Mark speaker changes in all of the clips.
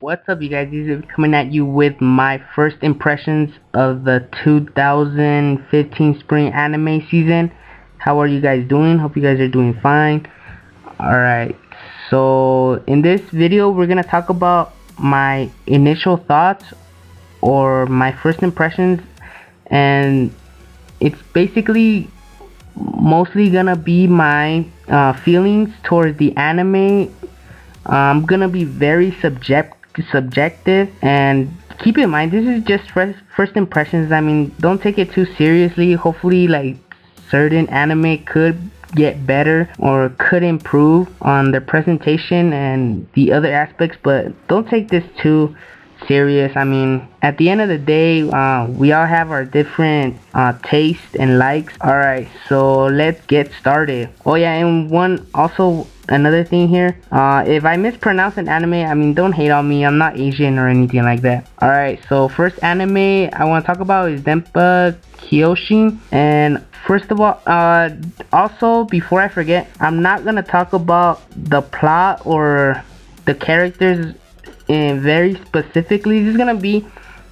Speaker 1: What's up, you guys? This is coming at you with my first impressions of the 2015 spring anime season. How are you guys doing? Hope you guys are doing fine. Alright, so in this video, we're gonna talk about my initial thoughts or my first impressions, and it's basically mostly gonna be my feelings towards the anime. I'm gonna be very subjective, and keep in mind this is just first impressions. I mean, don't take it too seriously. Hopefully, like, certain anime could get better or could improve on their presentation and the other aspects, but don't take this too serious. I mean, at the end of the day, we all have our different tastes and likes. Alright, so let's get started. Oh yeah, and another thing here, if I mispronounce an anime, I mean, don't hate on me. I'm not Asian or anything like that. Alright, so first anime I want to talk about is Denpa Kyoshi. And first of all, also before I forget, I'm not gonna talk about the plot or the characters very specifically. This is gonna be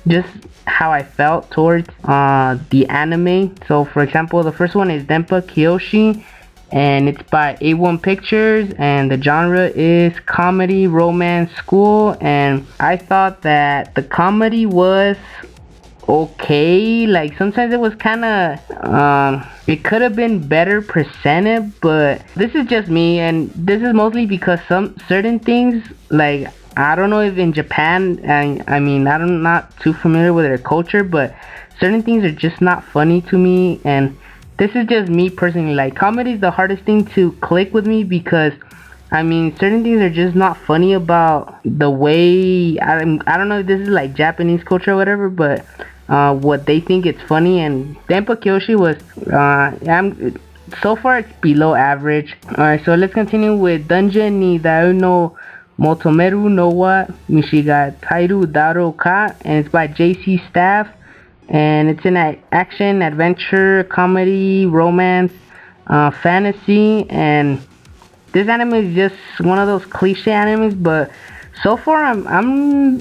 Speaker 1: just how I felt towards the anime. So for example, the first one is Denpa Kyoshi, and it's by A1 Pictures, and the genre is comedy romance school. And I thought that the comedy was okay. Like, sometimes it was kind of it could have been better presented, but this is just me, and this is mostly because some certain things, like, I don't know if in Japan, I mean, I'm not too familiar with their culture, but certain things are just not funny to me. And this is just me personally. Like, comedy is the hardest thing to click with me because, I mean, certain things are just not funny about the way, I don't know if this is like Japanese culture or whatever, but what they think it's funny. And Denpa Kyoshi was, so far it's below average. Alright, so let's continue with Dungeon ni Daru no Motomeru no wa Mishigatairu Daro Ka, and it's by JC Staff, and it's an action, adventure, comedy, romance, fantasy. And this anime is just one of those cliche animes, but so far I'm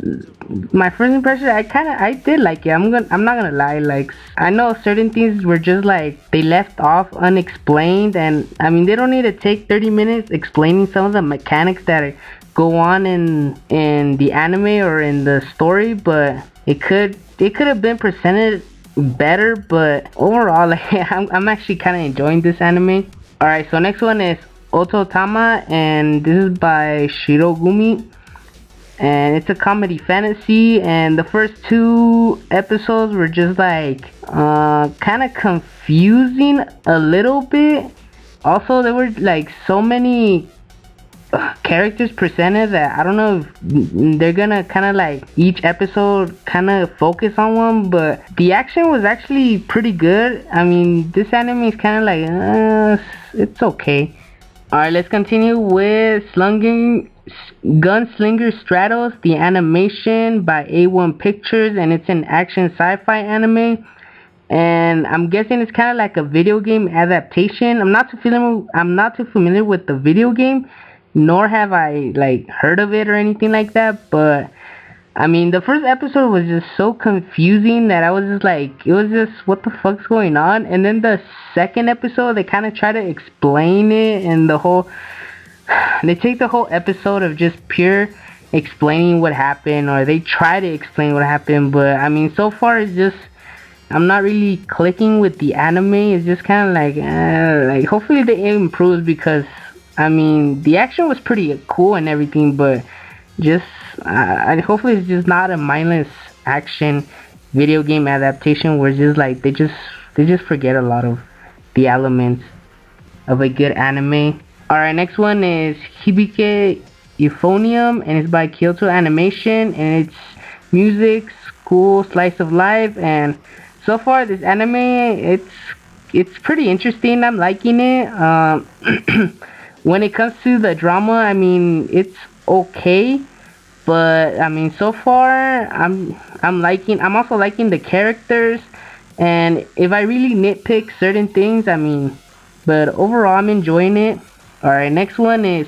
Speaker 1: my first impression, I did like it. I'm not gonna lie. Like, I know certain things were just like they left off unexplained, and I mean, they don't need to take 30 minutes explaining some of the mechanics that go on in the anime or in the story, but it could have been presented better. But overall, like, I'm actually kind of enjoying this anime. Alright, so next one is Ototama, and this is by Shirogumi, and it's a comedy fantasy. And the first two episodes were just like kind of confusing a little bit. Also, there were like so many characters presented that I don't know if they're gonna kind of like each episode kind of focus on one, but the action was actually pretty good. I mean, this anime is kind of like it's okay. Alright, let's continue with Gunslinger Stratos, the animation by A1 Pictures, and it's an action sci-fi anime. And I'm guessing it's kind of like a video game adaptation. I'm not too familiar with the video game, nor have I like heard of it or anything like that. But I mean, the first episode was just so confusing that I was just like, it was just, what the fuck's going on? And then the second episode, they kind of try to explain it, and they take the whole episode of just pure explaining what happened, or they try to explain what happened. But I mean, so far it's just, I'm not really clicking with the anime. It's just kind of like hopefully they improve, because I mean, the action was pretty cool and everything, but just hopefully it's just not a mindless action video game adaptation where it's just like they just forget a lot of the elements of a good anime. Alright, next one is Hibike Euphonium, and it's by Kyoto Animation, and it's music, school, slice of life. And so far this anime, it's pretty interesting. I'm liking it. When it comes to the drama, I mean, it's okay, but I mean, so far I'm also liking the characters. And if I really nitpick certain things, I mean, but overall I'm enjoying it. Alright, next one is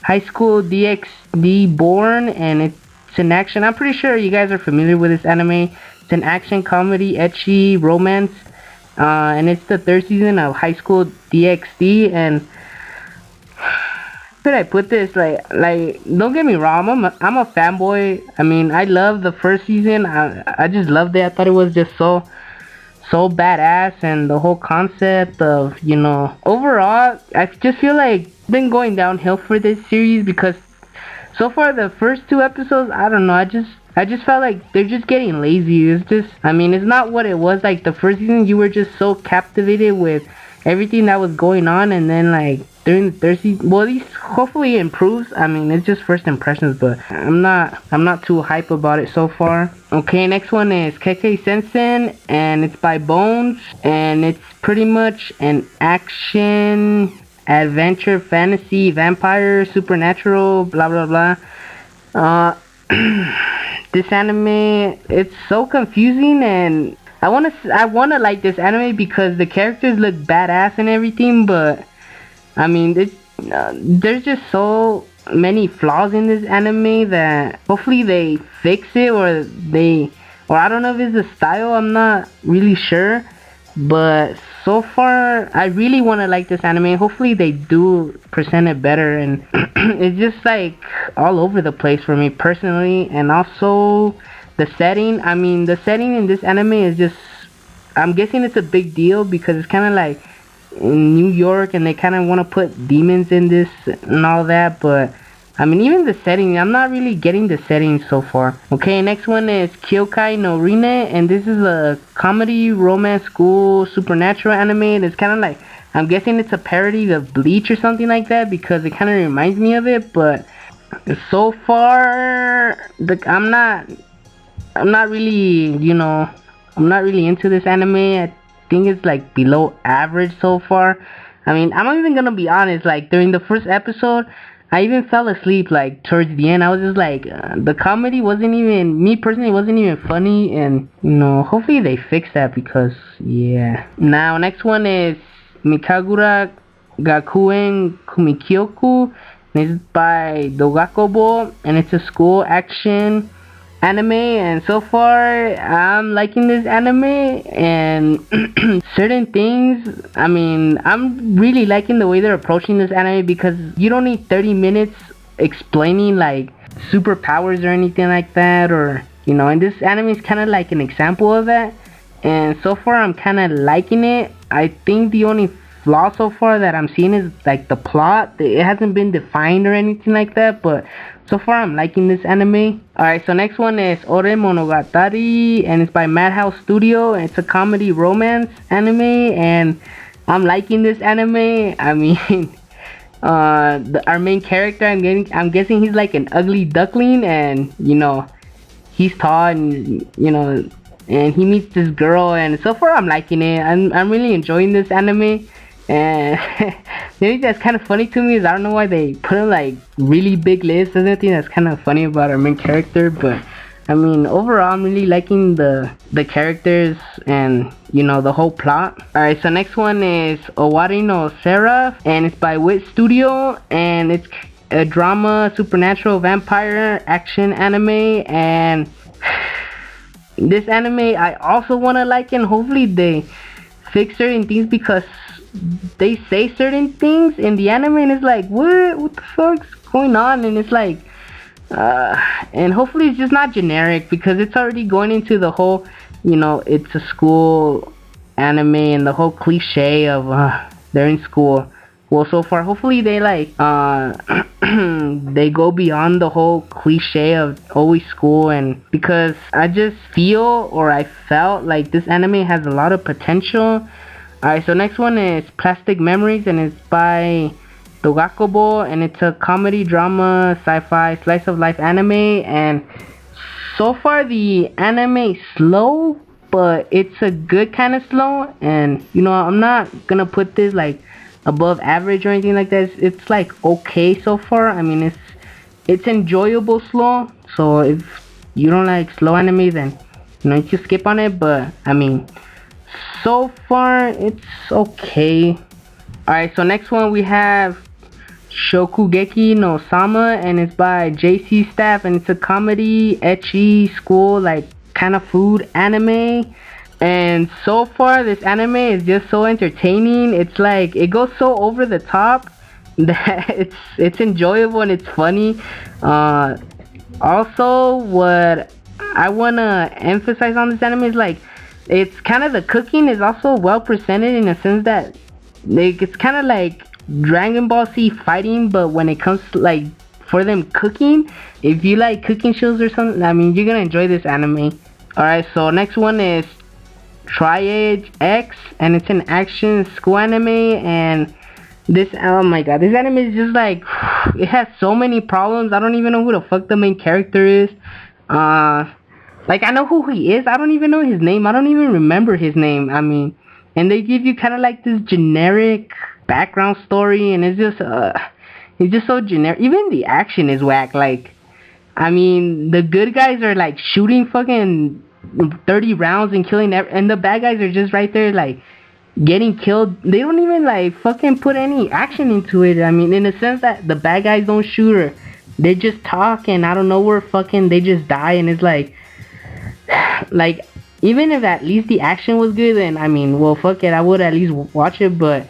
Speaker 1: High School DxD Born, and it's It's an action. I'm pretty sure you guys are familiar with this anime. It's an action comedy, ecchi romance, and it's the third season of High School DxD. And how could I put this? Like, don't get me wrong. I'm a fanboy. I mean, I love the first season. I just loved it. I thought it was just so badass, and the whole concept of, you know, overall, I just feel like it's been going downhill for this series, because so far the first two episodes, I don't know, I just felt like they're just getting lazy. It's just, I mean, it's not what it was like the first season. You were just so captivated with everything that was going on, and then like during the third season, well, at least hopefully it improves. I mean, it's just first impressions, but I'm not too hype about it so far. Okay, next one is Kekkei Sensen, and it's by Bones, and it's pretty much an action adventure fantasy vampire supernatural blah blah blah. This anime, it's so confusing, and I wanna like this anime because the characters look badass and everything, but I mean, there's just so many flaws in this anime that hopefully they fix it, or I don't know if it's the style, I'm not really sure. But so far, I really want to like this anime. Hopefully they do present it better, and it's just like all over the place for me personally. And also the setting, I mean, the setting in this anime is just, I'm guessing it's a big deal because it's kind of like in New York, and they kind of want to put demons in this and all that, but I mean, even the setting, I'm not really getting the setting so far. Okay, next one is Kyokai no Rine, and this is a comedy, romance, school, supernatural anime. It's kind of like, I'm guessing it's a parody of Bleach or something like that, because it kind of reminds me of it, but so far, I'm not really, you know, I'm not really into this anime. I think it's like below average so far. I mean, I'm not even gonna be honest, like during the first episode, I even fell asleep like towards the end. I was just like, the comedy wasn't even, me personally, wasn't even funny, and you know, hopefully they fix that, because yeah. Now, next one is Mikagura Gakuen Kumikyoku, and it's by Dogakobo, and it's a school action anime, and so far I'm liking this anime, and certain things, I mean, I'm really liking the way they're approaching this anime, because you don't need 30 minutes explaining like superpowers or anything like that, or you know, and this anime is kind of like an example of that, and so far I'm kind of liking it. I think the only flaw so far that I'm seeing is like the plot. It hasn't been defined or anything like that, but so far I'm liking this anime. Alright, so next one is Ore Monogatari, and it's by Madhouse Studio, and it's a comedy romance anime, and I'm liking this anime. I mean, our main character, I'm guessing he's like an ugly duckling, and you know, he's tall, and you know, and he meets this girl, and so far I'm liking it. I'm really enjoying this anime. And the thing that's kind of funny to me is, I don't know why they put in like really big lists. There's nothing that's kind of funny about our main character, but I mean, overall I'm really liking the characters, and you know, the whole plot. Alright, so next one is Owari no Seraph, and it's by Wit Studio, and it's a drama, supernatural, vampire, action anime, and this anime I also want to like, and hopefully they fix certain things, because they say certain things in the anime, and it's like, what the fuck's going on? And it's like, and hopefully it's just not generic, because it's already going into the whole, you know, it's a school anime, and the whole cliche of they're in school. Well, so far, hopefully they like they go beyond the whole cliche of always school, and because I just feel, or I felt like this anime has a lot of potential. Alright, so next one is Plastic Memories, and it's by Dogakobo, and it's a comedy, drama, sci-fi, slice of life anime, and so far the anime is slow, but it's a good kind of slow, and you know, I'm not gonna put this like above average or anything like that. It's like okay so far. I mean, it's enjoyable slow, so if you don't like slow anime, then you know, you can skip on it, but I mean, so far it's okay. Alright, so next one we have Shokugeki no Sama, and it's by JC Staff, and it's a comedy, ecchi, school, like kind of food anime. And so far, this anime is just so entertaining. It's like it goes so over the top that it's enjoyable and it's funny. Also, what I wanna emphasize on this anime is like it's kind of the cooking is also well presented in a sense that like it's kind of like Dragon Ball Z fighting, but when it comes to like for them cooking, if you like cooking shows or something, I mean you're gonna enjoy this anime. Alright, so next one is Triage X, and it's an action school anime, and this, oh my god, this anime is just like it has so many problems. I don't even know who the fuck the main character is. Like I know who he is, I don't even know his name. I don't even remember his name. I mean, and they give you kind of like this generic background story, and it's just so generic. Even the action is whack. Like, I mean, the good guys are like shooting fucking 30 rounds and killing and the bad guys are just right there like getting killed. They don't even like fucking put any action into it. I mean, in the sense that the bad guys don't shoot her, they just talk, and I don't know where fucking they just die, and it's like even if at least the action was good, then I mean, well, fuck it, I would at least watch it. But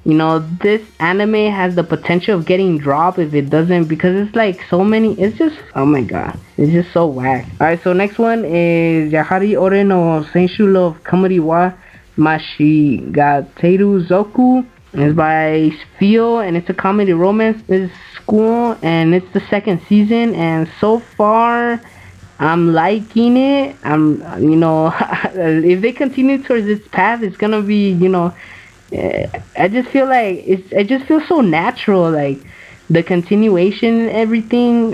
Speaker 1: you know, this anime has the potential of getting dropped if it doesn't, because it's like so many, it's just, oh my god, it's just so whack. Alright, so next one is Yahari Ore no Senshu Love Kamari wa Mashigateru Zoku. It's by Feel, and it's a comedy romance. It's school, and it's the second season, and so far I'm liking it. You know, if they continue towards this path, it's gonna be, you know, I just feel like it just feels so natural, like the continuation and everything.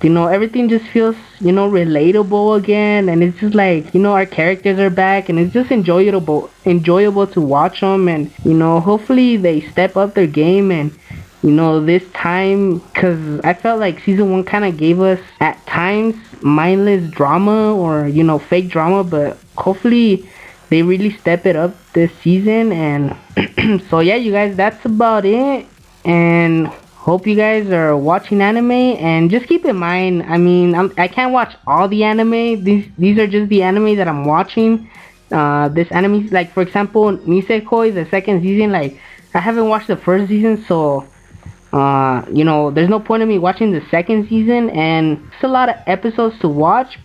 Speaker 1: You know, everything just feels, you know, relatable again, and it's just like, you know, our characters are back, and it's just enjoyable to watch them, and you know, hopefully they step up their game, and you know, this time, because I felt like season 1 kind of gave us at times mindless drama, or you know, fake drama, but hopefully they really step it up this season. And so yeah, you guys, that's about it, and hope you guys are watching anime. And just keep in mind, I mean, I can't watch all the anime. These are just the anime that I'm watching. This anime, like for example, Nisekoi, the second season, like I haven't watched the first season, so you know, there's no point in me watching the second season, and it's a lot of episodes to watch.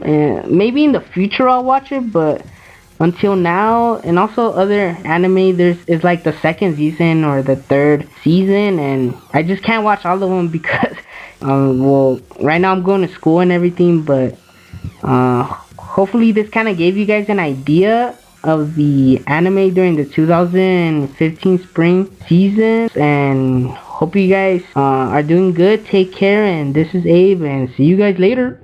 Speaker 1: Maybe in the future I'll watch it, but until now, and also other anime, is like the second season or the third season, and I just can't watch all of them because well, right now I'm going to school and everything. But hopefully this kind of gave you guys an idea of the anime during the 2015 spring season, and hope you guys are doing good. Take care, and this is Abe, and see you guys later.